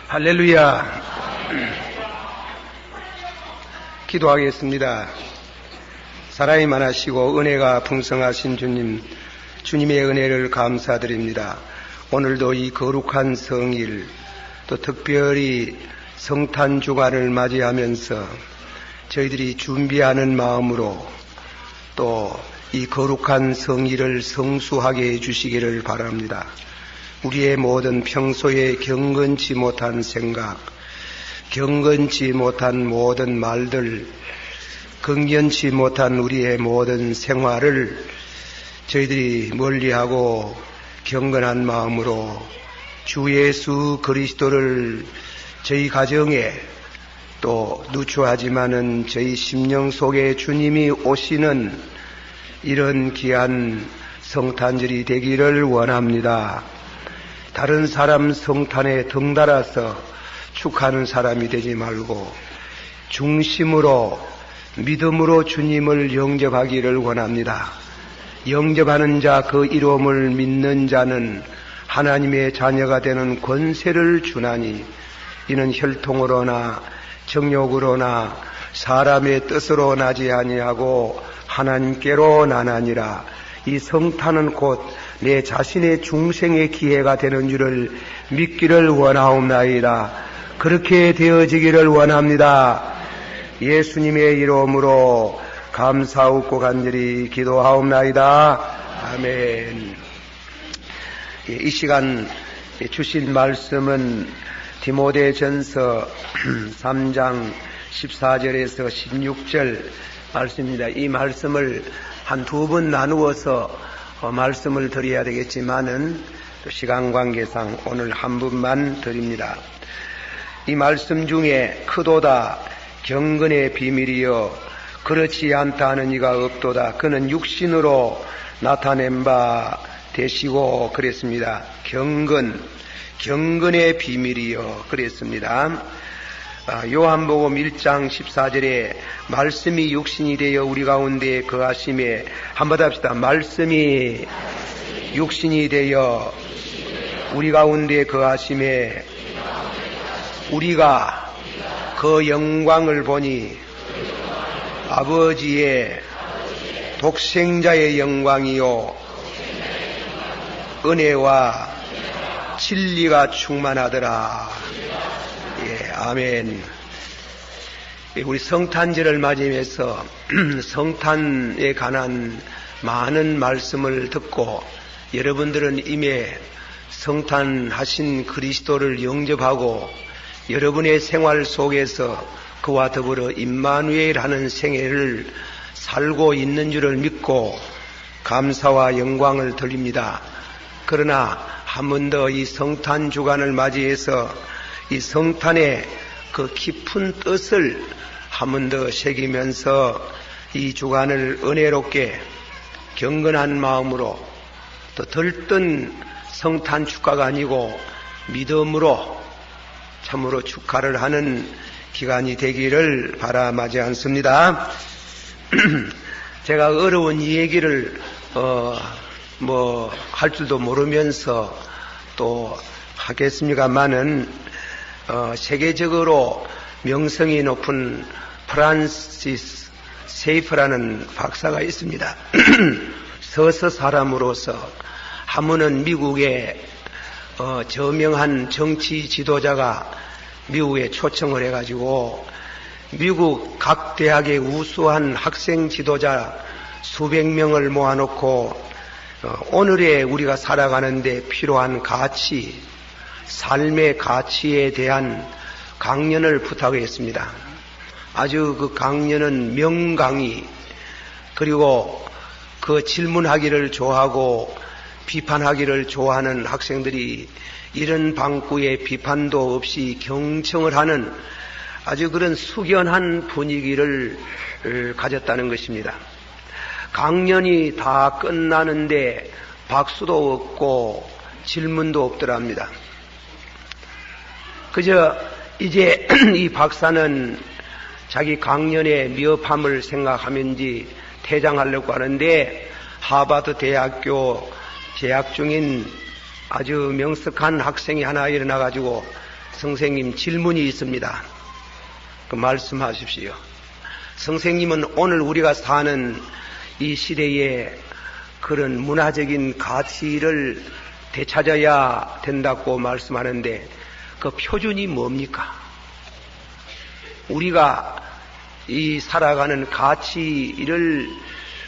할렐루야. 기도하겠습니다. 사랑이 많으시고 은혜가 풍성하신 주님, 주님의 은혜를 감사드립니다. 오늘도 이 거룩한 성일, 또 특별히 성탄 주간을 맞이하면서 저희들이 준비하는 마음으로 또 이 거룩한 성일을 성수하게 해주시기를 바랍니다. 우리의 모든 평소에 경건치 못한 생각, 경건치 못한 모든 말들, 긍견치 못한 우리의 모든 생활을 저희들이 멀리하고 경건한 마음으로 주 예수 그리스도를 저희 가정에 또 누추하지만은 저희 심령 속에 주님이 오시는 이런 귀한 성탄절이 되기를 원합니다. 다른 사람 성탄에 덩달아서 축하하는 사람이 되지 말고 중심으로 믿음으로 주님을 영접하기를 원합니다. 영접하는 자, 그 이름을 믿는 자는 하나님의 자녀가 되는 권세를 주나니 이는 혈통으로나 정욕으로나 사람의 뜻으로 나지 아니하고 하나님께로 나나니라. 이 성탄은 곧 내 자신의 중생의 기회가 되는 줄을 믿기를 원하옵나이다. 그렇게 되어지기를 원합니다. 예수님의 이름으로 감사하고 간절히 기도하옵나이다. 아멘. 이 시간 주실 말씀은 디모데전서 3장 14절에서 16절 말씀입니다. 이 말씀을 한 두 번 나누어서 말씀을 드려야 되겠지만은 또 시간 관계상 오늘 한 번만 드립니다. 이 말씀 중에 크도다 경건의 비밀이여 그렇지 않다 하는 이가 없도다. 그는 육신으로 나타낸 바 되시고 그랬습니다. 경건의 비밀이여 그랬습니다. 요한복음 1장 14절에 말씀이 육신이 되어 우리 가운데 거하심에 한번 합시다. 말씀이 육신이 되어 우리 가운데 거하심에 우리가 그 영광을 보니 아버지의 독생자의 영광이요 은혜와 진리가 충만하더라. 예, 아멘. 우리 성탄절을 맞이해서 성탄에 관한 많은 말씀을 듣고 여러분들은 이미 성탄하신 그리스도를 영접하고 여러분의 생활 속에서 그와 더불어 임마누엘하는 생애를 살고 있는 줄을 믿고 감사와 영광을 드립니다. 그러나 한 번 더 이 성탄 주간을 맞이해서 이 성탄의 그 깊은 뜻을 한 번 더 새기면서 이 주간을 은혜롭게 경건한 마음으로 또 들뜬 성탄 축가가 아니고 믿음으로 참으로 축하를 하는 기간이 되기를 바라마지 않습니다. 제가 어려운 이 얘기를 할 줄도 모르면서 또 하겠습니다만은 세계적으로 명성이 높은 프란시스 세이프라는 박사가 있습니다. 서서 사람으로서 하면은 미국의 저명한 정치 지도자가 미국에 초청을 해가지고 미국 각 대학의 우수한 학생 지도자 수백 명을 모아놓고 오늘의 우리가 살아가는데 필요한 가치, 삶의 가치에 대한 강연을 부탁했습니다. 아주 그 강연은 명강의, 그리고 그 질문하기를 좋아하고 비판하기를 좋아하는 학생들이 이런 방구에 비판도 없이 경청을 하는 아주 그런 숙연한 분위기를 가졌다는 것입니다. 강연이 다 끝나는데 박수도 없고 질문도 없더랍니다. 그저 이제 이 박사는 자기 강연의 미흡함을 생각하면지 퇴장하려고 하는데 하버드 대학교 재학 중인 아주 명석한 학생이 하나 일어나가지고 선생님 질문이 있습니다. 그 말씀하십시오. 선생님은 오늘 우리가 사는 이 시대에 그런 문화적인 가치를 되찾아야 된다고 말씀하는데 그 표준이 뭡니까? 우리가 이 살아가는 가치를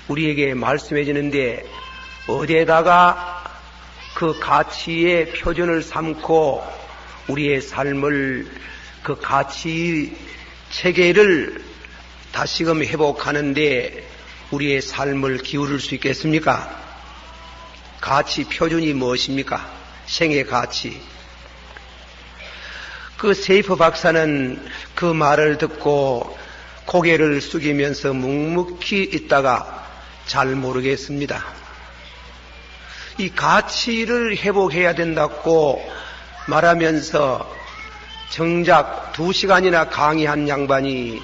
우리에게 말씀해 주는데 어디에다가 그 가치의 표준을 삼고 우리의 삶을 그 가치 체계를 다시금 회복하는데 우리의 삶을 기울일 수 있겠습니까? 가치 표준이 무엇입니까? 생의 가치. 그 세이프 박사는 그 말을 듣고 고개를 숙이면서 묵묵히 있다가 잘 모르겠습니다. 이 가치를 회복해야 된다고 말하면서 정작 2시간이나 강의한 양반이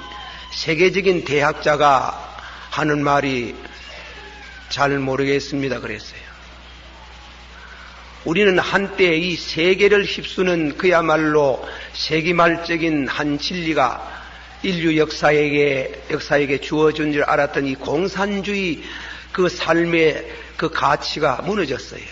세계적인 대학자가 하는 말이 잘 모르겠습니다. 그랬어요. 우리는 한때 이 세계를 휩쓰는 그야말로 세기말적인 한 진리가 인류 역사에게 주어진 줄 알았던 이 공산주의 그 삶의 그 가치가 무너졌어요.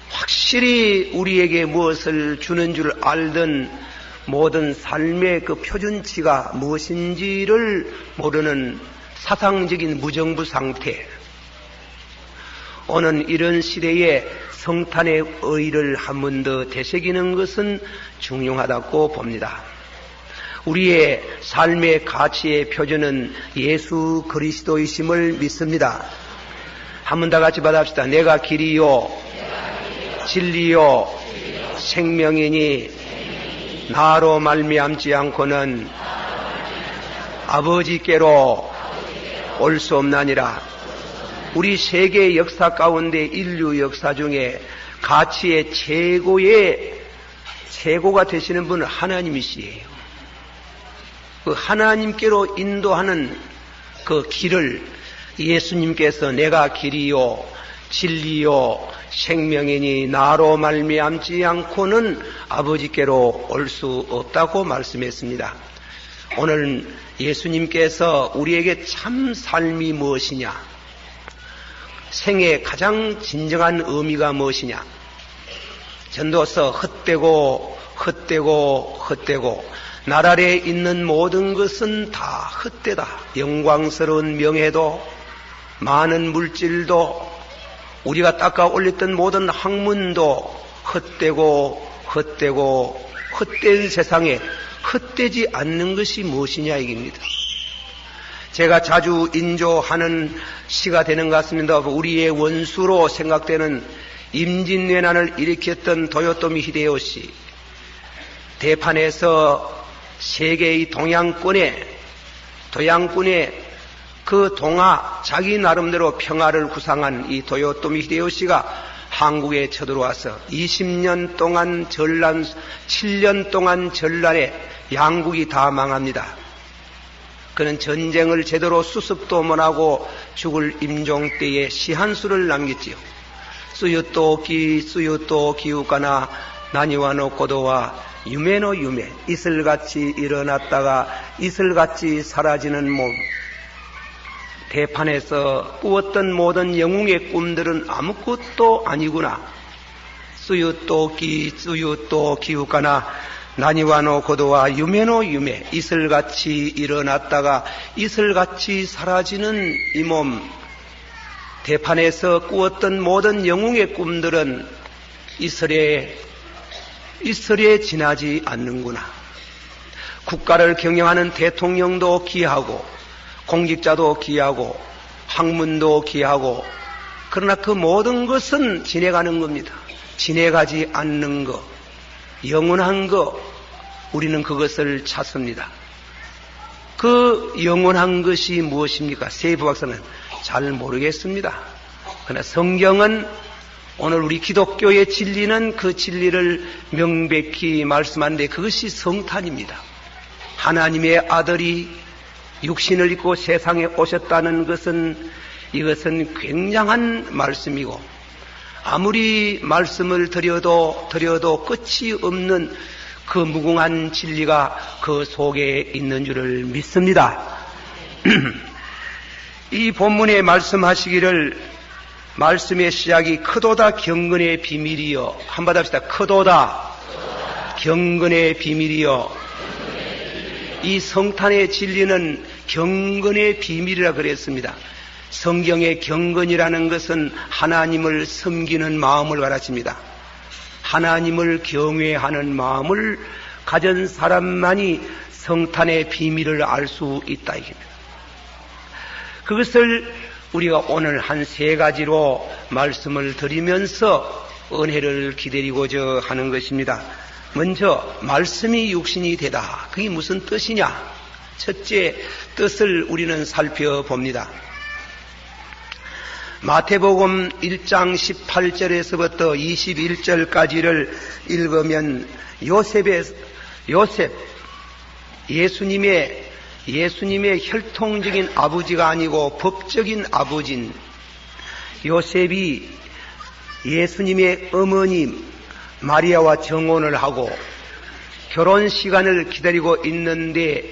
확실히 우리에게 무엇을 주는 줄 알던 모든 삶의 그 표준치가 무엇인지를 모르는 사상적인 무정부 상태. 오늘 이런 시대에 성탄의 의의를 한 번 더 되새기는 것은 중요하다고 봅니다. 우리의 삶의 가치의 표준은 예수 그리스도이심을 믿습니다. 한 번 다 같이 받아봅시다. 내가 길이요, 진리요, 생명이니 나로 말미암지 않고는 아버지께로 올 수 없나니라. 우리 세계 역사 가운데 인류 역사 중에 가치의 최고가 되시는 분은 하나님이시에요. 그 하나님께로 인도하는 그 길을 예수님께서 내가 길이요 진리요 생명이니 나로 말미암지 않고는 아버지께로 올 수 없다고 말씀했습니다. 오늘 예수님께서 우리에게 참 삶이 무엇이냐, 생의 가장 진정한 의미가 무엇이냐, 전도서 헛되고 날 아래에 있는 모든 것은 다 헛되다. 영광스러운 명예도 많은 물질도 우리가 닦아 올렸던 모든 학문도 헛된 세상에 헛되지 않는 것이 무엇이냐 이깁니다. 제가 자주 인조하는 시가 되는 것 같습니다. 우리의 원수로 생각되는 임진왜란을 일으켰던 도요토미 히데요시, 대판에서 세계의 동양권의 그 동아 자기 나름대로 평화를 구상한 이 도요토미 히데요시가 한국에 쳐들어와서 20년 동안 7년 동안 전란에 양국이 다 망합니다. 그는 전쟁을 제대로 수습도 못하고 죽을 임종 때에 시 한 수를 남겼지요. 수유또 기우가나 나니와노 고도와 유메노 유메, 이슬같이 일어났다가 이슬같이 사라지는 몸. 대판에서 꾸었던 모든 영웅의 꿈들은 아무것도 아니구나. 수유또 기우가나 나니와노 고도와 유메노 유메, 이슬같이 일어났다가 이슬같이 사라지는 이 몸. 대판에서 꾸었던 모든 영웅의 꿈들은 이슬에 지나지 않는구나. 국가를 경영하는 대통령도 기하고 공직자도 기하고 학문도 기하고, 그러나 그 모든 것은 지내가는 겁니다. 지내가지 않는 것, 영원한 것, 우리는 그것을 찾습니다. 그 영원한 것이 무엇입니까? 세이프 박사는 잘 모르겠습니다. 그러나 성경은 오늘 우리 기독교의 진리는 그 진리를 명백히 말씀하는데 그것이 성탄입니다. 하나님의 아들이 육신을 입고 세상에 오셨다는 것은 이것은 굉장한 말씀이고, 아무리 말씀을 드려도 끝이 없는 그 무궁한 진리가 그 속에 있는 줄을 믿습니다. 이 본문에 말씀하시기를 말씀의 시작이 크도다 경건의 비밀이여, 한번 합시다. 크도다 경건의 비밀이여. 이 성탄의 진리는 경건의 비밀이라 그랬습니다. 성경의 경건이라는 것은 하나님을 섬기는 마음을 가르칩니다. 하나님을 경외하는 마음을 가진 사람만이 성탄의 비밀을 알 수 있다 이겁니다. 그것을 우리가 오늘 한 3가지로 말씀을 드리면서 은혜를 기다리고자 하는 것입니다. 먼저 말씀이 육신이 되다. 그게 무슨 뜻이냐? 첫째 뜻을 우리는 살펴봅니다. 마태복음 1장 18절에서부터 21절까지를 읽으면 요셉, 예수님의 혈통적인 아버지가 아니고 법적인 아버지인 요셉이 예수님의 어머니 마리아와 정혼을 하고 결혼 시간을 기다리고 있는데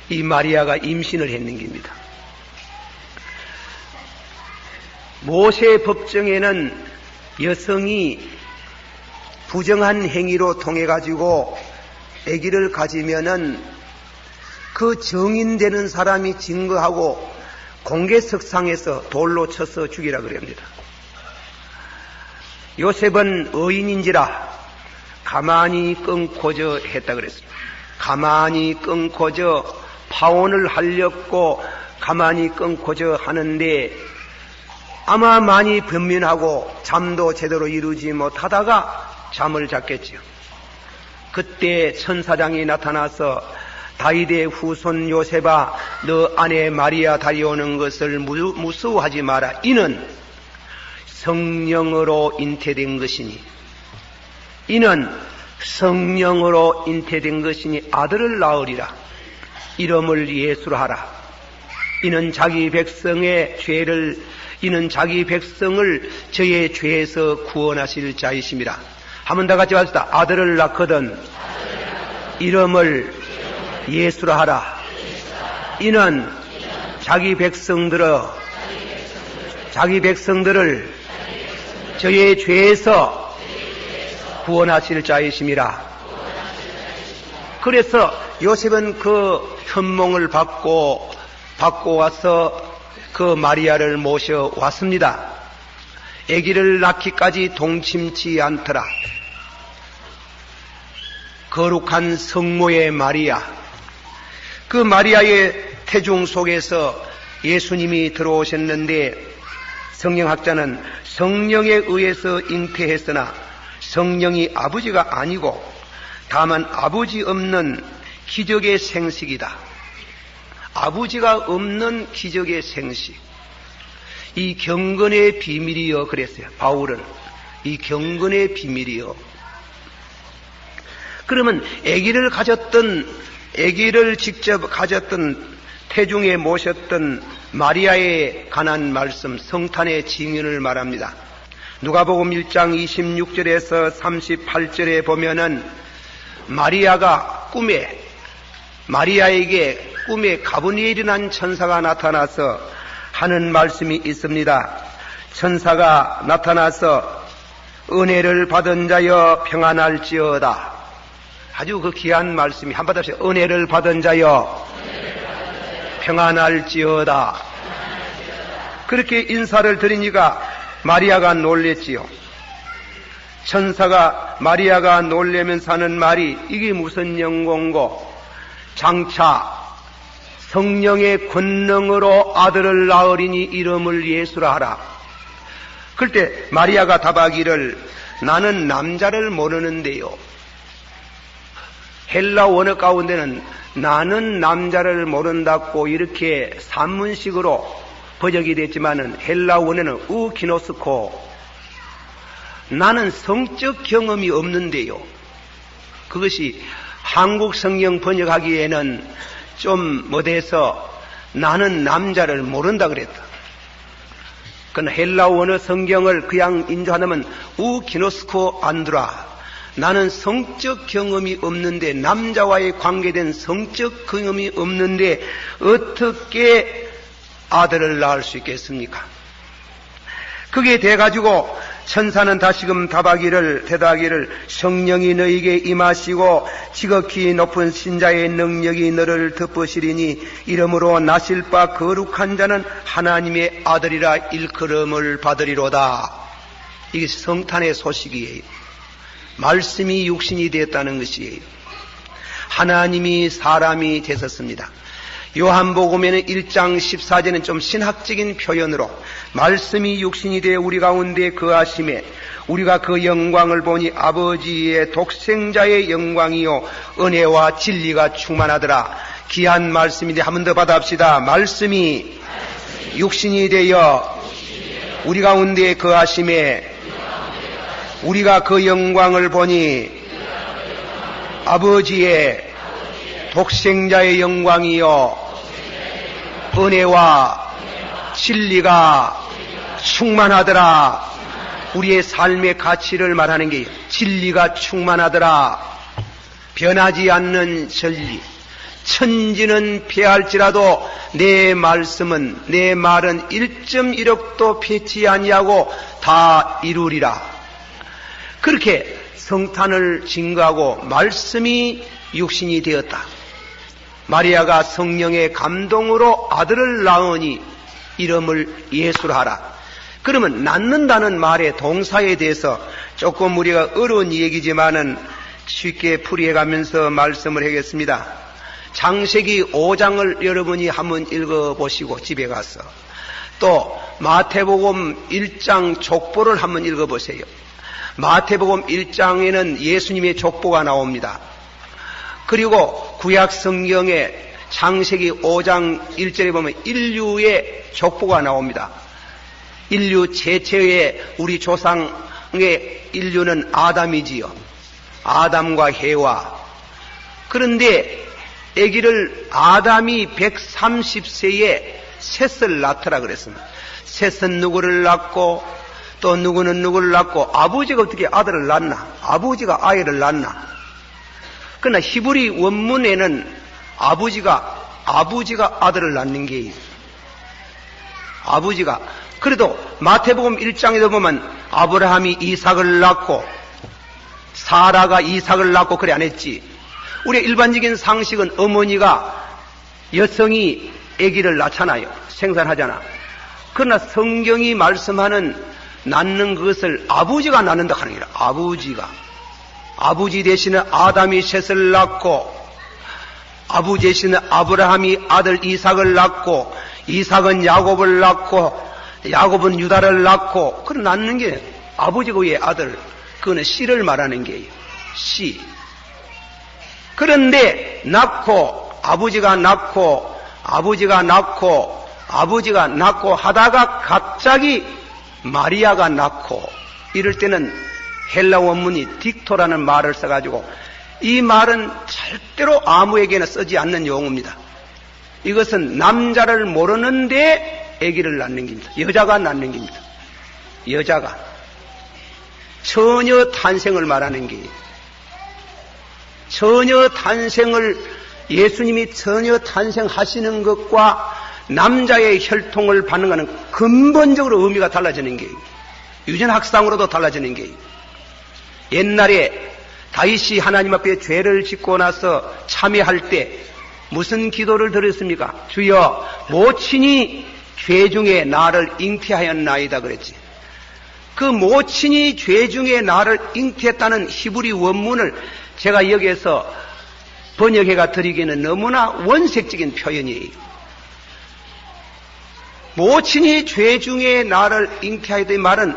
이 마리아가 임신을 했는 겁니다. 모세 법정에는 여성이 부정한 행위로 통해 가지고 아기를 가지면은 그 증인되는 사람이 증거하고 공개석상에서 돌로 쳐서 죽이라 그럽니다. 요셉은 의인인지라 가만히 끊고저 했다 그랬습니다. 가만히 끊고저 파혼을 하려고 가만히 끊고저 하는데 아마 많이 변면하고 잠도 제대로 이루지 못하다가 잠을 잤겠지요. 그때 천사장이 나타나서 다윗의 후손 요셉아, 너 아내 마리아 다리오는 것을 무서워하지 마라. 이는 성령으로 잉태된 것이니 아들을 낳으리라. 이름을 예수로 하라. 이는 자기 백성을 저의 죄에서 구원하실 자이심이라. 한 번 더 같이 합시다. 아들을 낳거든 이름을 예수라 하라. 이는 자기 백성들을 저의 죄에서 구원하실 자이심이라. 그래서 요셉은 그 현몽을 받고 와서 그 마리아를 모셔왔습니다. 아기를 낳기까지 동침치 않더라. 거룩한 성모의 마리아, 그 마리아의 태중 속에서 예수님이 들어오셨는데 성경학자는 성령에 의해서 잉태했으나 성령이 아버지가 아니고 다만 아버지 없는 기적의 생식이다. 아버지가 없는 기적의 생식. 이 경건의 비밀이여 그랬어요. 바울은 이 경건의 비밀이여. 그러면 아기를 직접 가졌던 태중에 모셨던 마리아에 관한 말씀, 성탄의 징언을 말합니다. 누가복음 1장 26절에서 38절에 보면은 마리아에게 꿈에 가브리엘이라는 천사가 나타나서 하는 말씀이 있습니다. 천사가 나타나서 은혜를 받은 자여 평안할지어다. 아주 그 귀한 말씀이 한번 다시 은혜를 받은 자여 평안할지어다. 그렇게 인사를 드리니까 마리아가 놀랬지요. 천사가 마리아가 놀래면서 하는 말이 이게 무슨 영광고 장차 성령의 권능으로 아들을 낳으리니 이름을 예수라 하라. 그때 마리아가 답하기를 나는 남자를 모르는데요. 헬라 원어 가운데는 나는 남자를 모른다고 이렇게 산문식으로 번역이 됐지만은 헬라 원어는 우키노스코 나는 성적 경험이 없는데요. 그것이 한국 성경 번역하기에는 좀 못해서 나는 남자를 모른다 그랬다. 그러나 헬라 원어 성경을 그냥 인도하면 우기노스코 안드라, 나는 성적 경험이 없는데, 남자와의 관계된 성적 경험이 없는데 어떻게 아들을 낳을 수 있겠습니까? 그게 돼가지고 천사는 다시금 대답하기를 성령이 너에게 임하시고 지극히 높은 신자의 능력이 너를 덮으시리니 이러므로 나실 바 거룩한 자는 하나님의 아들이라 일컬음을 받으리로다. 이게 성탄의 소식이에요. 말씀이 육신이 되었다는 것이에요. 하나님이 사람이 되셨습니다. 요한복음에는 1장 14절은 좀 신학적인 표현으로 말씀이 육신이 되어 우리 가운데 거하심에 우리가 그 영광을 보니 아버지의 독생자의 영광이요 은혜와 진리가 충만하더라. 귀한 말씀인데 한 번 더 받아봅시다. 말씀이 육신이 되어 우리 가운데 거하심에 우리가 그 영광을 보니 아버지의 독생자의 영광이요 은혜와 진리가 충만하더라. 우리의 삶의 가치를 말하는 게 진리가 충만하더라. 변하지 않는 진리. 천지는 패할지라도 내 말씀은, 내 말은 1.1억도 패치 아니하고 다 이루리라. 그렇게 성탄을 증거하고 말씀이 육신이 되었다. 마리아가 성령의 감동으로 아들을 낳으니 이름을 예수라 하라. 그러면 낳는다는 말의 동사에 대해서 조금 우리가 어려운 얘기지만은 쉽게 풀이해가면서 말씀을 하겠습니다. 창세기 5장을 여러분이 한번 읽어보시고 집에 가서 또 마태복음 1장 족보를 한번 읽어보세요. 마태복음 1장에는 예수님의 족보가 나옵니다. 그리고 구약 성경에 창세기 5장 1절에 보면 인류의 족보가 나옵니다. 인류 최초의 우리 조상의 인류는 아담이지요. 아담과 해와. 그런데 아기를 아담이 130세에 셋을 낳더라 그랬습니다. 셋은 누구를 낳고 또 누구는 누구를 낳고 아버지가 어떻게 아들을 낳나? 아버지가 아이를 낳나? 그러나 히브리 원문에는 아버지가 아들을 낳는 게 아버지가. 그래도 마태복음 1장에도 보면 아브라함이 이삭을 낳고 사라가 이삭을 낳고 그래 안 했지. 우리의 일반적인 상식은 어머니가 여성이 아기를 낳잖아요. 생산하잖아. 그러나 성경이 말씀하는 낳는 것을 아버지가 낳는다 하는 거라. 아버지 대신에 아담이 셋을 낳고 아버지 대신에 아브라함이 아들 이삭을 낳고 이삭은 야곱을 낳고 야곱은 유다를 낳고 그런 낳는 게 아버지가 왜 아들 그거는 씨를 말하는 게예요. 씨. 그런데 낳고 아버지가 낳고 하다가 갑자기 마리아가 낳고 이럴 때는 헬라 원문이 딕토라는 말을 써가지고 이 말은 절대로 아무에게나 쓰지 않는 용어입니다. 이것은 남자를 모르는데 아기를 낳는 겁니다. 여자가 낳는 겁니다. 여자가 처녀 탄생을 말하는 게 처녀 탄생을 예수님이 처녀 탄생하시는 것과 남자의 혈통을 받는 것은 근본적으로 의미가 달라지는 게 유전학상으로도 달라지는 게 옛날에 다윗이 하나님 앞에 죄를 짓고 나서 참회할 때 무슨 기도를 드렸습니까? 주여 모친이 죄 중에 나를 잉태하였나이다 그랬지. 그 모친이 죄 중에 나를 잉태했다는 히브리 원문을 제가 여기에서 번역해가 드리기는 너무나 원색적인 표현이에요. 모친이 죄 중에 나를 잉태하였다는 말은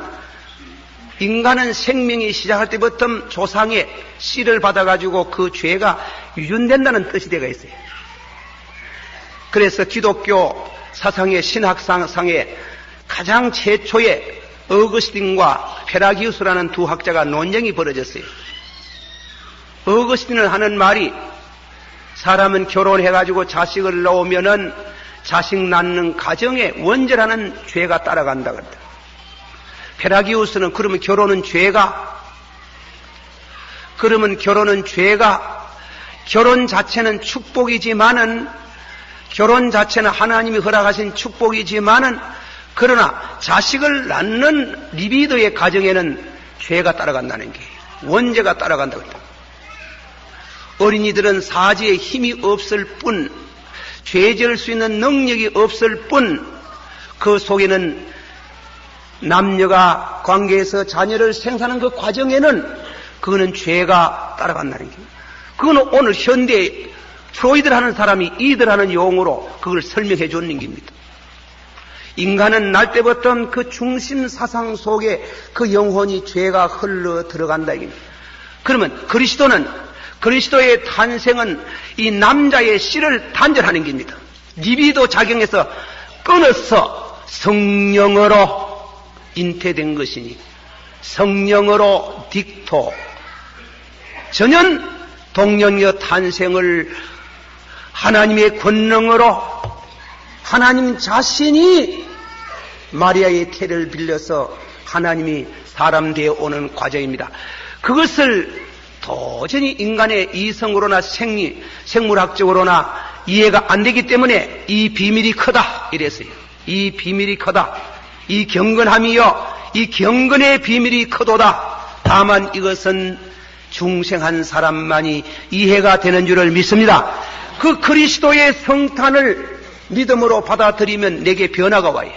인간은 생명이 시작할 때부터 조상의 씨를 받아가지고 그 죄가 유전된다는 뜻이 되어 있어요. 그래서 기독교 사상의 신학상에 가장 최초의 어거스틴과 페라기우스라는 두 학자가 논쟁이 벌어졌어요. 어거스틴은 하는 말이 사람은 결혼해가지고 자식을 낳으면은 자식 낳는 가정에 원죄라는 죄가 따라간다 그랬다. 페라기우스는 그러면 결혼은 죄가? 그러면 결혼은 죄가? 결혼 자체는 축복이지만은, 결혼 자체는 하나님이 허락하신 축복이지만은, 그러나 자식을 낳는 리비도의 가정에는 죄가 따라간다는 게, 원죄가 따라간다고 했다. 어린이들은 사지에 힘이 없을 뿐, 죄 지을 수 있는 능력이 없을 뿐, 그 속에는 남녀가 관계에서 자녀를 생산하는 그 과정에는 그거는 죄가 따라간다는 게, 그거는 오늘 현대 프로이드를 하는 사람이 이들 하는 용어로 그걸 설명해 주는 겁니다. 인간은 날 때부터 그 중심 사상 속에 그 영혼이 죄가 흘러 들어간다 이겁니다. 그러면 그리스도의 탄생은 이 남자의 씨를 단절하는 겁니다. 리비도 작용에서 끊어서 성령으로 잉태된 것이니, 성령으로 딕토, 전혀 동령녀 탄생을 하나님의 권능으로 하나님 자신이 마리아의 태를 빌려서 하나님이 사람 되어 오는 과정입니다. 그것을 도저히 인간의 이성으로나 생물학적으로나 이해가 안 되기 때문에 이 비밀이 크다 이랬어요. 이 비밀이 크다. 이 경건함이요, 이 경건의 비밀이 크도다. 다만 이것은 중생한 사람만이 이해가 되는 줄을 믿습니다. 그 그리스도의 성탄을 믿음으로 받아들이면 내게 변화가 와요.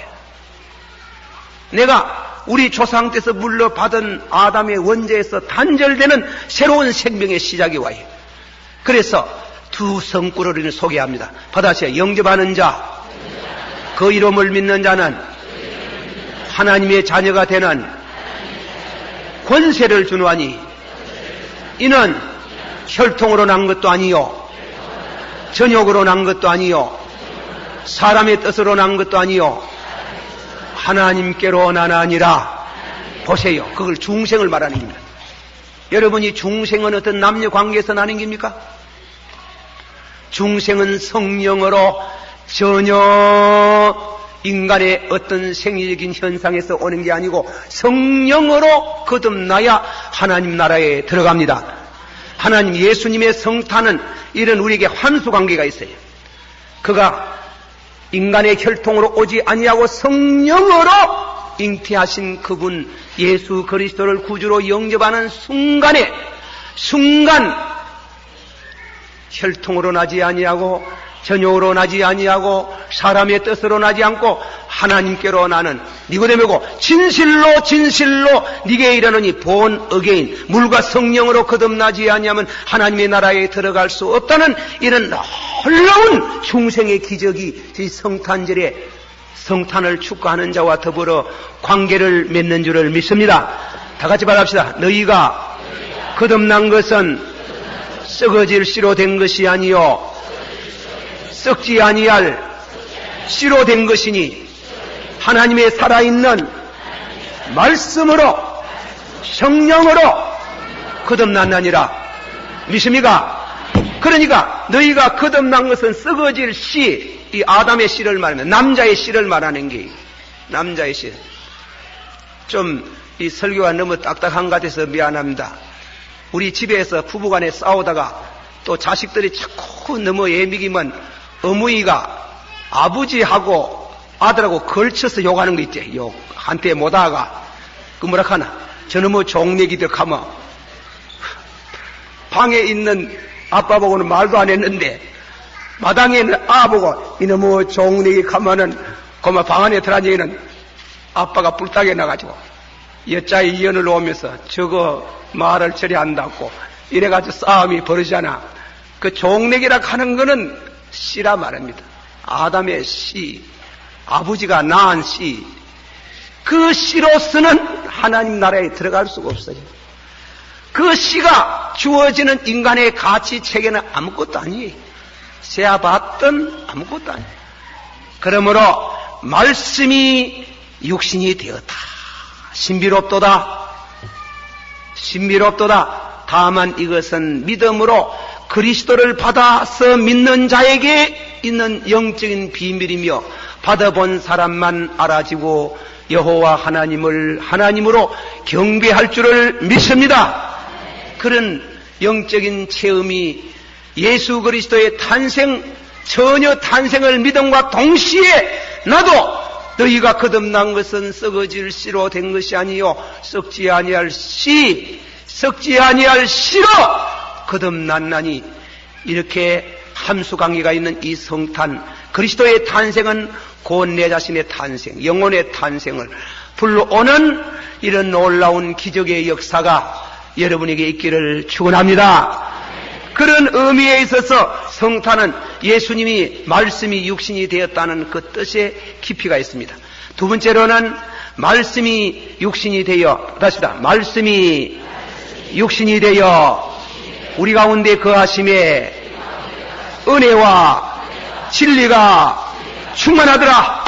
내가 우리 조상 때서 물려받은 아담의 원죄에서 단절되는 새로운 생명의 시작이 와요. 그래서 두 성구를 소개합니다. 받아세요. 영접하는 자, 그 이름을 믿는 자는 하나님의 자녀가 되는 권세를 주노하니, 이는 혈통으로 난 것도 아니요, 전욕으로 난 것도 아니요, 사람의 뜻으로 난 것도 아니요, 하나님께로 나나니라. 보세요. 그걸 중생을 말하는 겁니다. 여러분이 중생은 어떤 남녀 관계에서 나는 겁니까? 중생은 성령으로 전혀 인간의 어떤 생리적인 현상에서 오는 게 아니고 성령으로 거듭나야 하나님 나라에 들어갑니다. 하나님 예수님의 성탄은 이런 우리에게 환수 관계가 있어요. 그가 인간의 혈통으로 오지 아니하고 성령으로 잉태하신 그분 예수 그리스도를 구주로 영접하는 순간 혈통으로 나지 아니하고 전욕으로 나지 아니하고 사람의 뜻으로 나지 않고 하나님께로 나는 니고데모고 진실로 니게 이르노니 본 어게인, 물과 성령으로 거듭나지 아니하면 하나님의 나라에 들어갈 수 없다는 이런 놀라운 중생의 기적이 이 성탄절에 성탄을 축하하는 자와 더불어 관계를 맺는 줄을 믿습니다. 다 같이 말합시다. 너희가 거듭난 것은 썩어질 씨로 된 것이 아니요 썩지 아니할 씨로 된 것이니 하나님의 살아있는 말씀으로 성령으로 거듭났나니라. 믿습니까? 그러니까 너희가 거듭난 것은 썩어질 씨, 이 아담의 씨를 말하면 남자의 씨를 말하는 게, 남자의 씨. 좀 이 설교가 너무 딱딱한 것 같아서 미안합니다. 우리 집에서 부부간에 싸우다가 또 자식들이 자꾸 너무 예민이면 어머니가 아버지하고 아들하고 걸쳐서 욕하는 거 있지. 욕 한테 못하가 그 뭐라 하나 저놈의 종내기들 하면 방에 있는 아빠 보고는 말도 안 했는데 마당에 있는 아 보고 이놈의 종내기 하면은 그만 방 안에 들어간 얘기는 아빠가 불타게 나가지고 여자의 이연을 놓으면서 저거 말을 처리한다고 이래가지고 싸움이 벌어지잖아. 그 종내기라 하는 거는 씨라 말합니다. 아담의 씨, 아버지가 낳은 씨, 그 씨로서는 하나님 나라에 들어갈 수가 없어요. 그 씨가 주어지는 인간의 가치 체계는 아무것도 아니에요. 세아봤던 아무것도 아니에요. 그러므로 말씀이 육신이 되었다. 신비롭도다. 다만 이것은 믿음으로 그리스도를 받아서 믿는 자에게 있는 영적인 비밀이며 받아본 사람만 알아지고 여호와 하나님을 하나님으로 경배할 줄을 믿습니다. 그런 영적인 체험이 예수 그리스도의 전혀 탄생을 믿음과 동시에 나도 너희가 거듭난 것은 썩어질 씨로 된 것이 아니요 썩지 아니할 씨로 거듭났나니, 이렇게 함수관계가 있는 이 성탄, 그리스도의 탄생은 곧 내 자신의 탄생, 영혼의 탄생을 불러오는 이런 놀라운 기적의 역사가 여러분에게 있기를 축원합니다. 그런 의미에 있어서 성탄은 예수님이 말씀이 육신이 되었다는 그 뜻에 깊이가 있습니다. 두 번째로는 말씀이 육신이 되어, 다시다, 말씀이 육신이 되어 우리 가운데 거하심에 은혜와 진리가 충만하더라.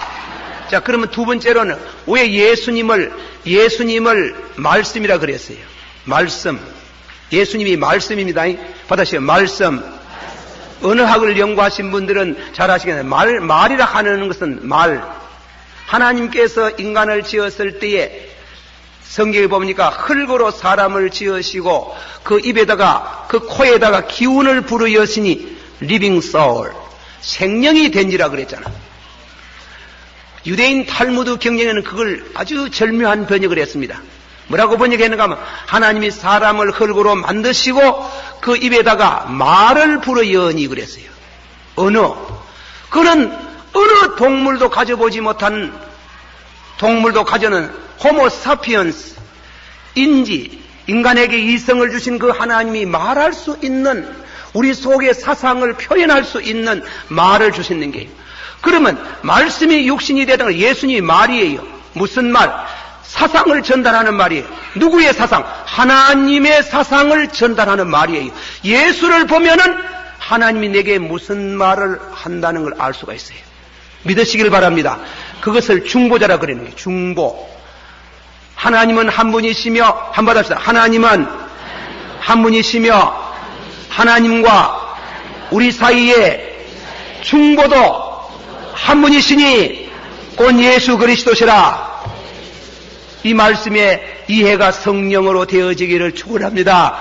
자, 그러면 두 번째로는 왜 예수님을 말씀이라 그랬어요? 말씀. 예수님이 말씀입니다. 받아시오. 말씀. 언어학을 연구하신 분들은 잘 아시겠네요. 말이라 하는 것은 말. 하나님께서 인간을 지었을 때에 성경에 보니까 흙으로 사람을 지으시고 그 입에다가 그 코에다가 기운을 불어여시니 living soul, 생명이 된지라 그랬잖아. 유대인 탈무드 경전에는 그걸 아주 절묘한 번역을 했습니다. 뭐라고 번역했는가 하면 하나님이 사람을 흙으로 만드시고 그 입에다가 말을 불어여니 그랬어요. 언어. 그는 어느 동물도 가져보지 못한, 동물도 가져는 호모 사피언스, 인간에게 이성을 주신 그 하나님이 말할 수 있는, 우리 속의 사상을 표현할 수 있는 말을 주시는 게요. 그러면 말씀이 육신이 되던 예수님이 말이에요. 무슨 말? 사상을 전달하는 말이에요. 누구의 사상? 하나님의 사상을 전달하는 말이에요. 예수를 보면은 하나님이 내게 무슨 말을 한다는 걸 알 수가 있어요. 믿으시길 바랍니다. 그것을 중보자라 그러는 거예요. 중보. 하나님은 한 분이시며, 한번 합시다. 하나님은 한 분이시며 하나님과 우리 사이에 중보도 한 분이시니 곧 예수 그리스도시라. 이 말씀의 이해가 성령으로 되어지기를 축원합니다.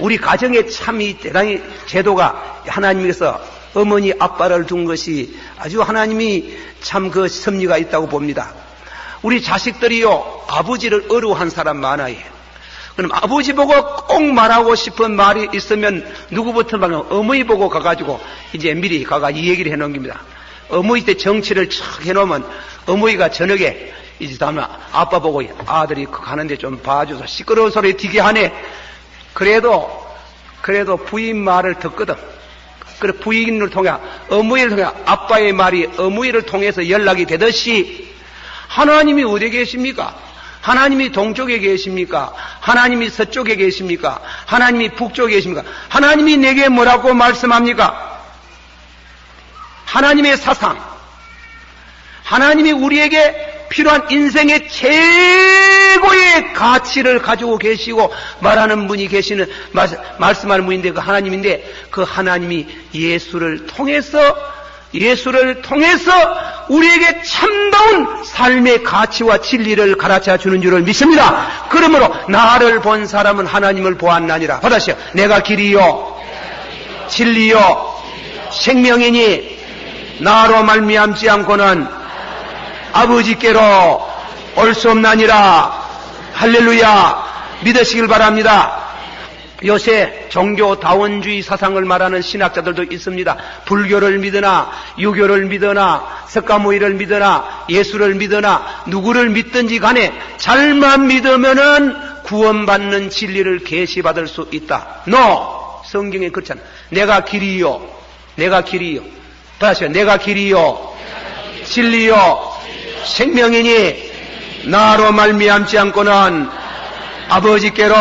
우리 가정에 참 이 대단히 제도가 하나님께서 어머니 아빠를 둔 것이 아주 하나님이 참 그 섭리가 있다고 봅니다. 우리 자식들이요 아버지를 어려워한 사람 많아요. 그럼 아버지 보고 꼭 말하고 싶은 말이 있으면 누구부터 말하면 어머니 보고 가가지고 이제 미리 가가 이 얘기를 해놓습니다. 어머니 때 정치를 촥 해놓으면 어머니가 저녁에 이제 다음에 아빠 보고 아들이 가는데 좀 봐줘서 시끄러운 소리 되게 하네. 그래도 부인 말을 듣거든. 그래 부인을 통해 어머니를 통해 아빠의 말이 어머니를 통해서 연락이 되듯이 하나님이 어디에 계십니까? 하나님이 동쪽에 계십니까? 하나님이 서쪽에 계십니까? 하나님이 북쪽에 계십니까? 하나님이 내게 뭐라고 말씀합니까? 하나님의 사상, 하나님이 우리에게 필요한 인생의 최고의 가치를 가지고 계시고 말하는 분이 계시는, 말씀하는 분인데 그 하나님인데, 그 하나님이 예수를 통해서 우리에게 참다운 삶의 가치와 진리를 가르쳐 주는 줄을 믿습니다. 그러므로 나를 본 사람은 하나님을 보았나니라. 받아시오. 내가 길이요 진리요 생명이니 나로 말미암지 않고는 아버지께로 올 수 없나니라. 할렐루야. 믿으시길 바랍니다. 요새 종교 다원주의 사상을 말하는 신학자들도 있습니다. 불교를 믿으나 유교를 믿으나 석가모니를 믿으나 예수를 믿으나 누구를 믿든지 간에 잘만 믿으면은 구원받는 진리를 계시받을 수 있다. 성경에 그렇잖아. 내가 길이요 다시요. 내가 길이요 진리요 생명이니 나로 말미암지 않고는 아버지께로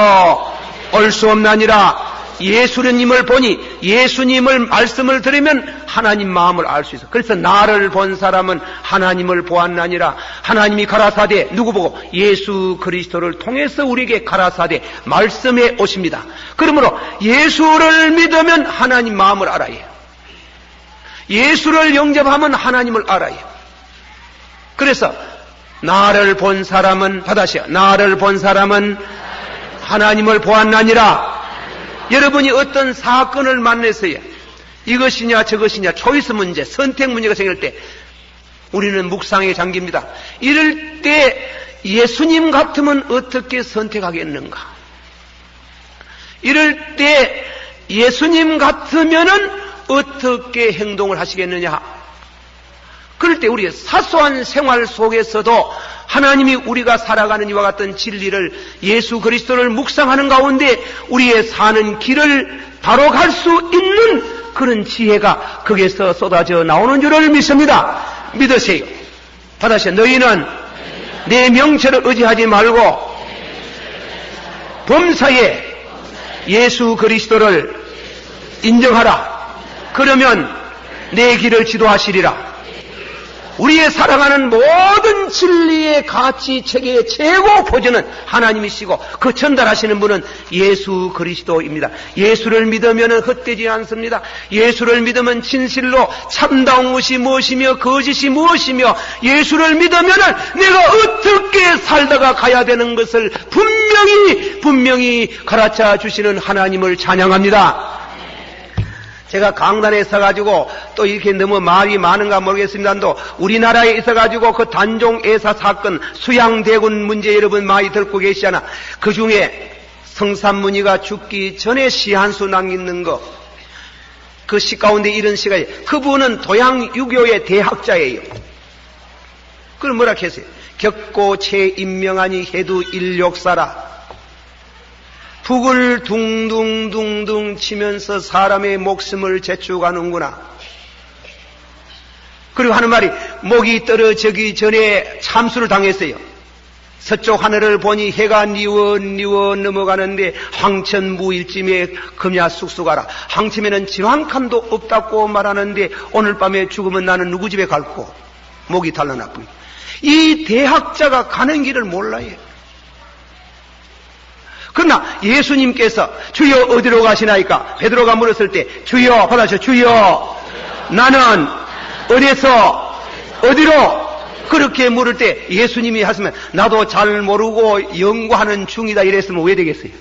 올 수 없나니라. 예수님을 보니, 예수님을 말씀을 들으면 하나님 마음을 알 수 있어. 그래서 나를 본 사람은 하나님을 보았나니라. 하나님이 가라사대 누구 보고? 예수 그리스도를 통해서 우리에게 가라사대 말씀해 오십니다. 그러므로 예수를 믿으면 하나님 마음을 알아요. 예수를 영접하면 하나님을 알아요. 그래서 나를 본 사람은 받아시오. 나를 본 사람은 하나님을 보았나니라. 여러분이 어떤 사건을 만나서요, 이것이냐 저것이냐 초이스 문제, 선택 문제가 생길 때 우리는 묵상에 잠깁니다. 이럴 때 예수님 같으면 어떻게 선택하겠는가? 이럴 때 예수님 같으면은 어떻게 행동을 하시겠느냐? 그럴 때 우리의 사소한 생활 속에서도 하나님이 우리가 살아가는 이와 같은 진리를, 예수 그리스도를 묵상하는 가운데 우리의 사는 길을 바로 갈 수 있는 그런 지혜가 거기에서 쏟아져 나오는 줄을 믿습니다. 믿으세요. 받으세요. 너희는 내 명체를 의지하지 말고 범사에 예수 그리스도를 인정하라. 그러면 내 길을 지도하시리라. 우리의 살아가는 모든 진리의 가치 체계의 최고 표준은 하나님이시고 그 전달하시는 분은 예수 그리스도입니다. 예수를 믿으면 헛되지 않습니다. 예수를 믿으면 진실로 참다운 것이 무엇이며 거짓이 무엇이며, 예수를 믿으면 내가 어떻게 살다가 가야 되는 것을 분명히 가르쳐 주시는 하나님을 찬양합니다. 제가 강단에 있어가지고 또 이렇게 너무 말이 많은가 모르겠습니다도 우리나라에 있어가지고 그 단종 애사 사건, 수양대군 문제 여러분 많이 듣고 계시잖아. 그 중에 성삼문이가 죽기 전에 시 한 수 남기는 거, 그 시 가운데 이런 시가 있어요. 그분은 도양 유교의 대학자예요. 그걸 뭐라 했어요? 격고 체인명하니 해도 일욕사라. 북을 둥둥둥둥 치면서 사람의 목숨을 재촉하는구나. 그리고 하는 말이, 목이 떨어지기 전에 참수를 당했어요. 서쪽 하늘을 보니 해가 니워 넘어가는데 황천무일쯤에 금야 숙소가라. 황천에는 지황칸도 없다고 말하는데 오늘 밤에 죽으면 나는 누구 집에 갈고? 목이 달라나쁘니. 이 대학자가 가는 길을 몰라요. 그러나 예수님께서 주여 어디로 가시나이까? 베드로가 물었을 때 주여, 받아줘. 주여, 나는 어디서 어디로? 그렇게 물을 때 예수님이 하시면 나도 잘 모르고 연구하는 중이다 이랬으면 왜 되겠어요?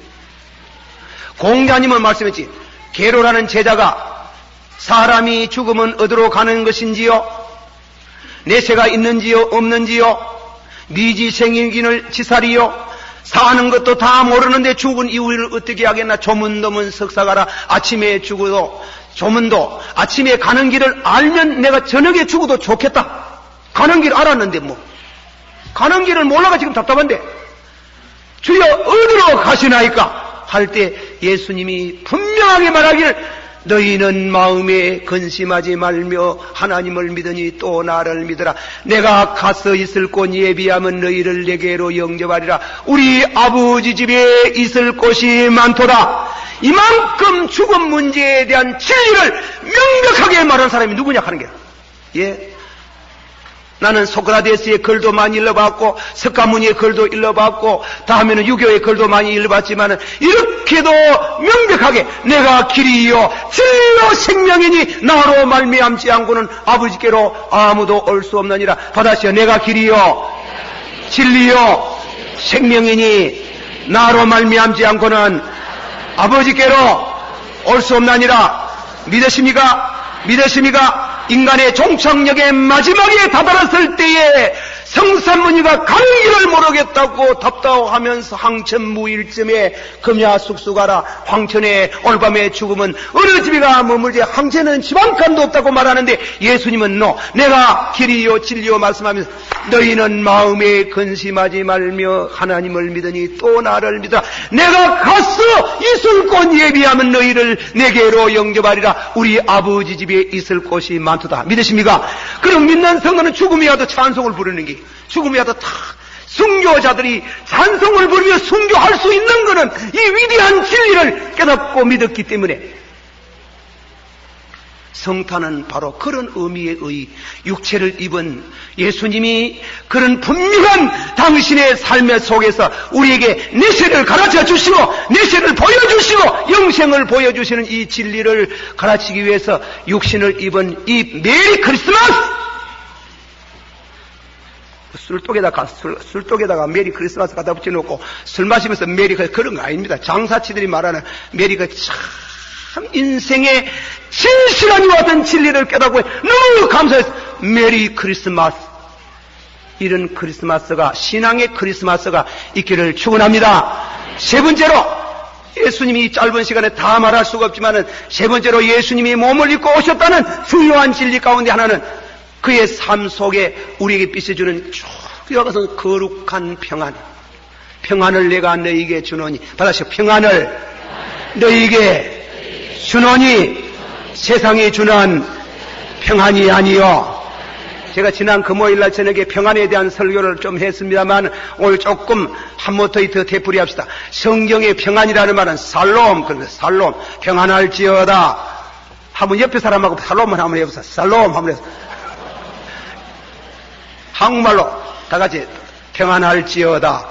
공자님은 말씀했지. 게로라는 제자가 사람이 죽으면 어디로 가는 것인지요? 내세가 있는지요 없는지요? 미지생일기를 지살이요? 사는 것도 다 모르는데 죽은 이유를 어떻게 하겠나? 조문도문 석사가라. 아침에 죽어도, 조문도 아침에 가는 길을 알면 내가 저녁에 죽어도 좋겠다. 가는 길 알았는데 뭐 가는 길을 몰라가 지금 답답한데 주여 어디로 가시나이까? 할 때 예수님이 분명하게 말하기를 너희는 마음에 근심하지 말며 하나님을 믿으니 또 나를 믿으라. 내가 가서 있을 곳 예비하면 너희를 내게로 영접하리라. 우리 아버지 집에 있을 곳이 많도다. 이만큼 죽음 문제에 대한 진리를 명백하게 말한 사람이 누구냐 하는 거야. 예. 나는 소크라테스의 글도 많이 읽어봤고 석가모니의 글도 읽어봤고 다음에는 유교의 글도 많이 읽어봤지만 이렇게도 명백하게 내가 길이요 진리요 생명이니 나로 말미암지 않고는 아버지께로 아무도 올 수 없느니라. 받아시오. 내가 길이요 진리요 생명이니 나로 말미암지 않고는 아버지께로 올 수 없느니라. 믿으십니까? 믿으십니까? 인간의 종착역의 마지막에 다다랐을 때에 성삼문이가 가는 길을 모르겠다고 답답하면서 황천무일쯤에 금야 숙소가라. 황천에 오늘 밤에 죽으면 어느 집에가 머물지 황천에는 집 한 칸도 없다고 말하는데 예수님은 내가 길이요 진리요 말씀하면서 너희는 마음에 근심하지 말며 하나님을 믿으니 또 나를 믿으라. 내가 가서 있을 곳 예비하면 너희를 내게로 영접하리라. 우리 아버지 집에 있을 곳이 많도다. 믿으십니까? 그럼 믿는 성도는 죽음이 와도 찬송을 부르는 게, 죽음이 와도 다 순교자들이 찬송을 부르며 순교할 수 있는 것은 이 위대한 진리를 깨닫고 믿었기 때문에 성탄은 바로 그런 의미의 육체를 입은 예수님이 그런 분명한 당신의 삶의 속에서 우리에게 내세를 가르쳐 주시고 내세를 보여주시고 영생을 보여주시는 이 진리를 가르치기 위해서 육신을 입은 이 메리 크리스마스, 술독에다가 메리 크리스마스 갖다 붙여놓고 술 마시면서 그런 거 아닙니다. 장사치들이 말하는 메리가 참 인생의 진실한 이와 같은 진리를 깨닫고 너무 감사해서 메리 크리스마스. 이런 크리스마스가, 신앙의 크리스마스가 있기를 축원합니다. 세 번째로, 예수님이 이 짧은 시간에 다 말할 수가 없지만은 세 번째로 예수님이 몸을 입고 오셨다는 중요한 진리 가운데 하나는 그의 삶 속에 우리에게 비춰주는 이와 같은 거룩한 평안. 평안을 내가 너희에게 주노니, 받아시오. 평안을 너희에게 주노니 세상이 주는 평안이 아니요. 제가 지난 금요일날 저녁에 평안에 대한 설교를 좀 했습니다만 오늘 조금 한 모터이 더 되풀이합시다. 성경의 평안이라는 말은 살롬, 그런데 살롬, 평안할지어다. 한번 옆에 사람하고 살롬을 한번 해보세요. 살롬 한번 해서 한국말로 다 같이 평안할지어다.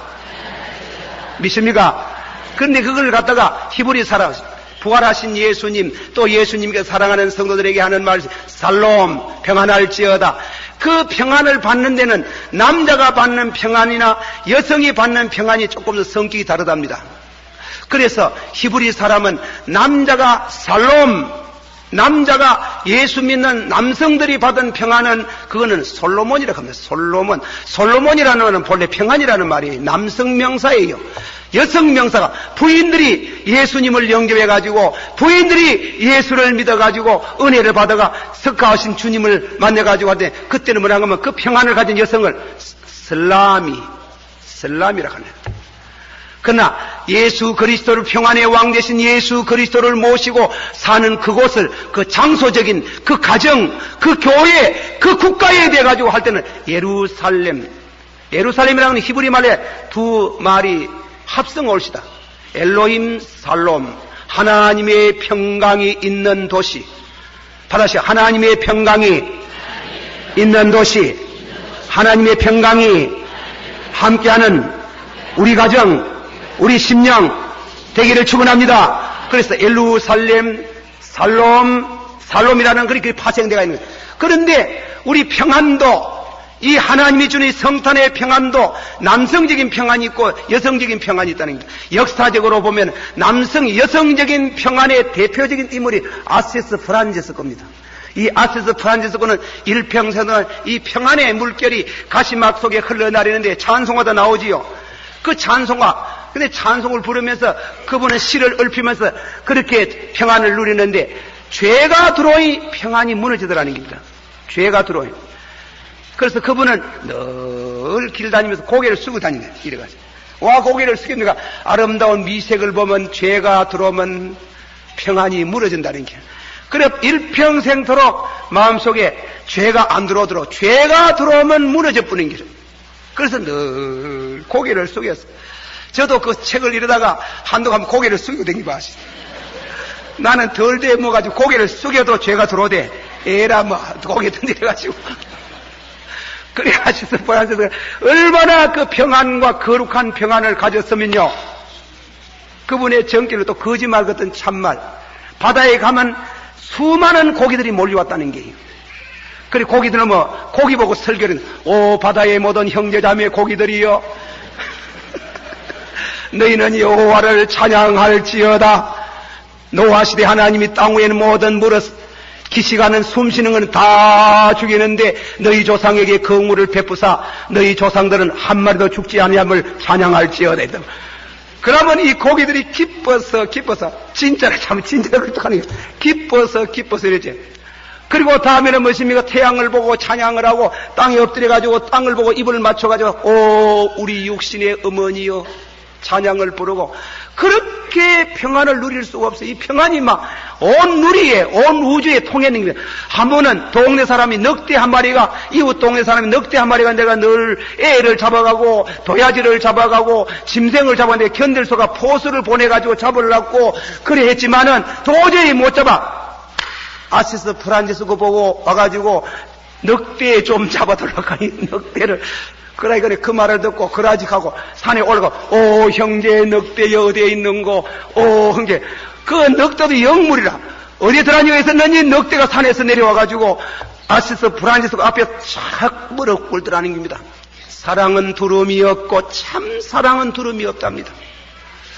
믿습니까? 그런데 그걸 갖다가 히브리 사람, 부활하신 예수님, 또 예수님께 사랑하는 성도들에게 하는 말, 살롬, 평안할지어다. 그 평안을 받는 데는 남자가 받는 평안이나 여성이 받는 평안이 조금 더 성격이 다르답니다. 그래서 히브리 사람은 남자가 살롬, 남자가 예수 믿는 남성들이 받은 평안은 그거는 솔로몬이라고 합니다. 솔로몬이라는 말은 본래 평안이라는 말이 남성 명사예요. 여성 명사가 부인들이 예수님을 영접해가지고 부인들이 예수를 믿어가지고 은혜를 받아가 석가하신 주님을 만나가지고 하는데 그때는 뭐라고 하면 그 평안을 가진 여성을 슬람이라고 합니다. 그러나 예수 그리스도를 평안의 왕 되신 예수 그리스도를 모시고 사는 그곳을 그 장소적인 그 가정, 그 교회, 그 국가에 대해 가지고 할 때는 예루살렘이라는 히브리 말에 두 말이 합성 올시다. 엘로힘 살롬, 하나님의 평강이 있는 도시. 다시 하나님의 평강이 있는 도시, 하나님의 평강이 함께하는 우리 가정, 우리 심령 되기를 축원합니다. 그래서 예루살렘, 살롬이라는 그렇게 파생되어 있는 거예요. 그런데 우리 평안도, 이 하나님이 주는 성탄의 평안도 남성적인 평안이 있고 여성적인 평안이 있다는 겁니다. 역사적으로 보면 여성적인 평안의 대표적인 인물이 아세스 프란제스 겁니다. 이 아세스 프란제스코는 일평생을 이 평안의 물결이 가시막 속에 흘러내리는데 찬송가도 나오지요. 그 찬송가, 근데 찬송을 부르면서 그분은 시를 읊으면서 그렇게 평안을 누리는데 죄가 들어오니 평안이 무너지더라는 겁니다. 죄가 들어오니. 그래서 그분은 늘 길 다니면서 고개를 숙이고 다니네. 이래가지고. 와, 고개를 숙입니까? 아름다운 미색을 보면 죄가 들어오면 평안이 무너진다는 게. 그래, 일평생토록 마음속에 죄가 안 들어오도록 죄가 들어오면 무너져 뿌는 길. 그래서 늘 고개를 숙였어. 저도 그 책을 이러다가 한두 가면 고개를 숙이고 댕기고 하시. 나는 덜 대모가지고 고개를 숙여도 죄가 들어오대. 에라, 고개 던지려가지고. 그래가지고 보면서 얼마나 그 평안과 거룩한 평안을 가졌으면요. 그분의 정길로 또 거짓말 같은 참말. 바다에 가면 수많은 고기들이 몰려왔다는 게요. 그리고 고기들은 고기 보고 설교는, 오, 바다의 모든 형제자매 고기들이여. 너희는 여호와를 찬양할지어다. 노아시대 하나님이 땅 위에는 모든 물을 기시가는 숨쉬는 건 다 죽이는데 너희 조상에게 긍휼을 베푸사 너희 조상들은 한 마리도 죽지 아니함을 찬양할지어다. 그러면 이 고기들이 기뻐서 진짜로 참 진짜로 하는 게 기뻐서 이러지. 그리고 다음에는 무엇입니까? 태양을 보고 찬양을 하고 땅에 엎드려가지고 땅을 보고 입을 맞춰가지고 오 우리 육신의 어머니여 찬양을 부르고 그렇게 평안을 누릴 수가 없어요. 이 평안이 막 온 누리에 온 우주에 통했는 거예요. 한 번은 동네 사람이 늑대 한 마리가 이웃 동네 사람이 늑대 한 마리가 내가 늘 애를 잡아가고 도야지를 잡아가고 짐승을 잡았는데 견딜 수가 포수를 보내가지고 잡으려고 그래 했지만은 도저히 못 잡아. 아시스 프란제스코 보고 와가지고 늑대 좀 잡아달라고 하니 늑대를 그래 그 말을 듣고 그라직하고 산에 올라가고 오 형제 늑대 어디에 있는고 오 형제 그 늑대도 영물이라 어디에 들어가냐고 했었느니 늑대가 산에서 내려와가지고 아시스 프란제스코 앞에 착 물어 꿇더라는 겁니다. 사랑은 두려움이 없고 참 사랑은 두려움이 없답니다.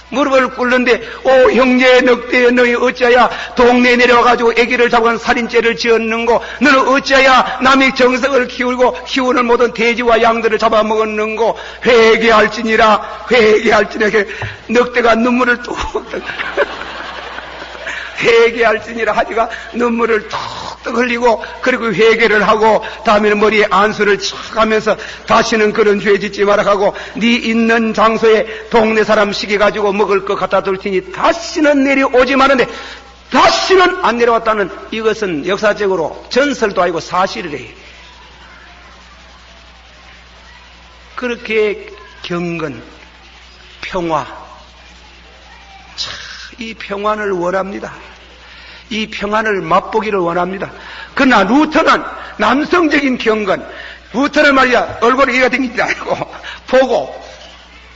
무릎을 꿇는데 오 형제 늑대 너희 어찌하여 동네에 내려와가지고 아기를 잡아간 살인죄를 지었는고 너는 어찌하여 남의 정성을 키우는 모든 돼지와 양들을 잡아먹었는고 회개할지니라 늑대가 눈물을 뚝뚝 회개할지니라 하지가 눈물을 뚝뚝 흘리고 그리고 회개를 하고 다음에는 머리에 안수를 촥 하면서 다시는 그런 죄 짓지 마라 하고 네 있는 장소에 동네 사람 시켜가지고 먹을 것 갖다 둘 테니 다시는 내려오지 마는데 다시는 안 내려왔다는 이것은 역사적으로 전설도 아니고 사실이래요. 그렇게 경건, 평화, 이 평안을 원합니다. 이 평안을 맛보기를 원합니다. 그러나 루터는 남성적인 경건, 루터는 말이야 얼굴에 이가 댕기지 않고 보고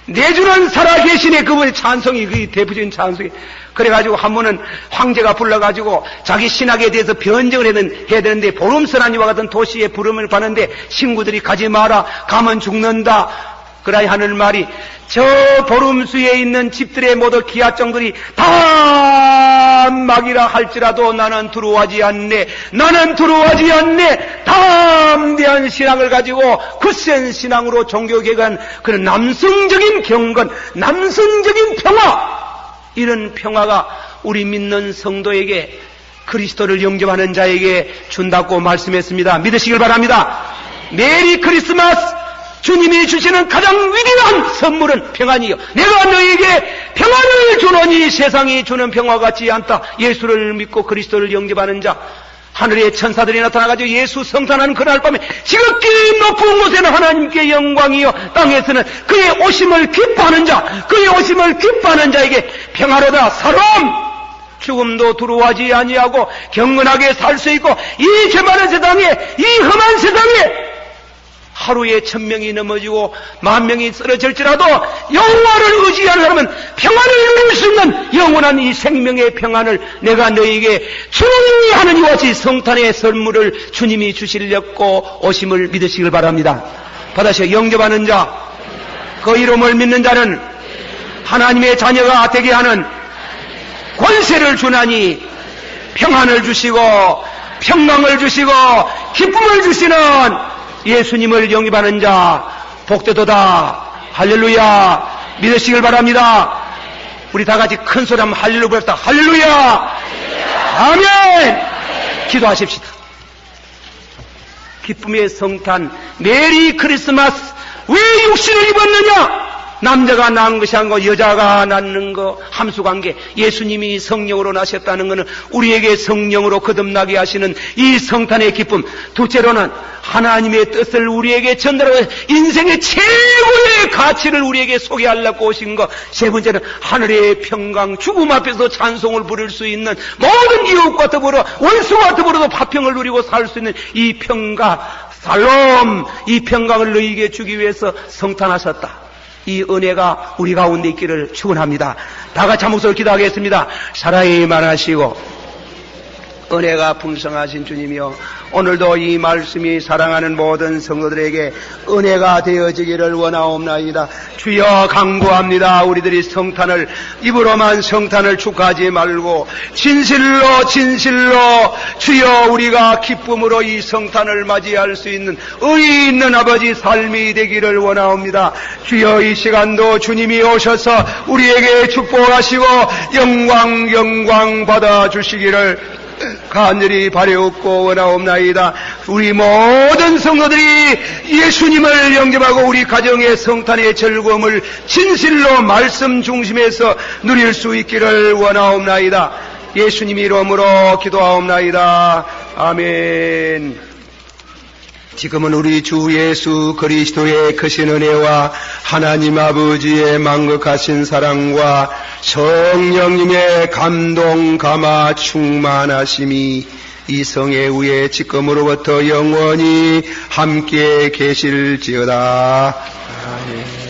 내주는 살아계시네 그분의 찬송이 그 대표적인 찬송이. 그래가지고 한 번은 황제가 불러가지고 자기 신학에 대해서 변정을 해야 되는데 보름선한이와 같은 도시에 부름을 받는데 친구들이 가지 마라 가면 죽는다 그래야 하는 말이 저 보름수에 있는 집들의 모두 기하정들이 다 막이라 할지라도 나는 두려워하지 않네. 담대한 신앙을 가지고 굳센 신앙으로 종교개혁한 그런 남성적인 경건, 남성적인 평화, 이런 평화가 우리 믿는 성도에게 그리스도를 영접하는 자에게 준다고 말씀했습니다. 믿으시길 바랍니다. 메리 크리스마스! 주님이 주시는 가장 위대한 선물은 평안이요. 내가 너에게 평안을 주노니 세상이 주는 평화 같지 않다. 예수를 믿고 그리스도를 영접하는 자, 하늘의 천사들이 나타나가지고 예수 성탄하는 그날 밤에 지극히 높은 곳에는 하나님께 영광이요, 땅에서는 그의 오심을 기뻐하는 자에게 평화로다. 사람 죽음도 두려워하지 아니하고 경건하게 살 수 있고 이 죄 많은 세상에, 이 험한 세상에 하루에 1000명이 넘어지고 10,000명이 쓰러질지라도 여호와를 의지하는 사람은 평안을 누릴 수 있는 영원한 이 생명의 평안을 내가 너에게 주노니 하는 이와 같이 성탄의 선물을 주님이 주시려고 오심을 믿으시길 바랍니다. 받으시오. 영접하는 자, 그 이름을 믿는 자는 하나님의 자녀가 되게 하는 권세를 주나니 평안을 주시고 평강을 주시고 기쁨을 주시는 예수님을 영입하는 자 복되도다. 할렐루야. 믿으시길 바랍니다. 우리 다 같이 큰 소리 한번 할렐루야 부릅시다. 할렐루야. 아멘. 기도하십시다. 기쁨의 성탄 메리 크리스마스. 왜 육신을 입었느냐? 남자가 낳은 것이 아니고 여자가 낳는 거, 함수관계. 예수님이 성령으로 나셨다는 것은 우리에게 성령으로 거듭나게 하시는 이 성탄의 기쁨. 둘째로는 하나님의 뜻을 우리에게 전달하고 인생의 최고의 가치를 우리에게 소개하려고 오신 것. 세 번째는 하늘의 평강, 죽음 앞에서 찬송을 부를 수 있는 모든 이웃과 더불어 원수와 더불어도 화평을 누리고 살 수 있는 이 평강, 살롬, 이 평강을 너희에게 주기 위해서 성탄하셨다. 이 은혜가 우리 가운데 있기를 축원합니다. 다 같이 한 목소리로 기도하겠습니다. 사랑이 많으시고 은혜가 풍성하신 주님이여, 오늘도 이 말씀이 사랑하는 모든 성도들에게 은혜가 되어지기를 원하옵나이다. 주여 간구합니다. 우리들이 성탄을 입으로만 성탄을 축하하지 말고 진실로 주여 우리가 기쁨으로 이 성탄을 맞이할 수 있는 의의 있는 아버지 삶이 되기를 원하옵니다. 주여 이 시간도 주님이 오셔서 우리에게 축복하시고 영광 받아주시기를 간절히 바라옵고 원하옵나이다. 우리 모든 성도들이 예수님을 영접하고 우리 가정의 성탄의 즐거움을 진실로 말씀 중심에서 누릴 수 있기를 원하옵나이다. 예수님 이름으로 기도하옵나이다. 아멘. 지금은 우리 주 예수 그리스도의 크신 은혜와 하나님 아버지의 만극하신 사랑과 성령님의 감동 감화 충만하심이 이 성회 위에 지금으로부터 영원히 함께 계실지어다. 아멘.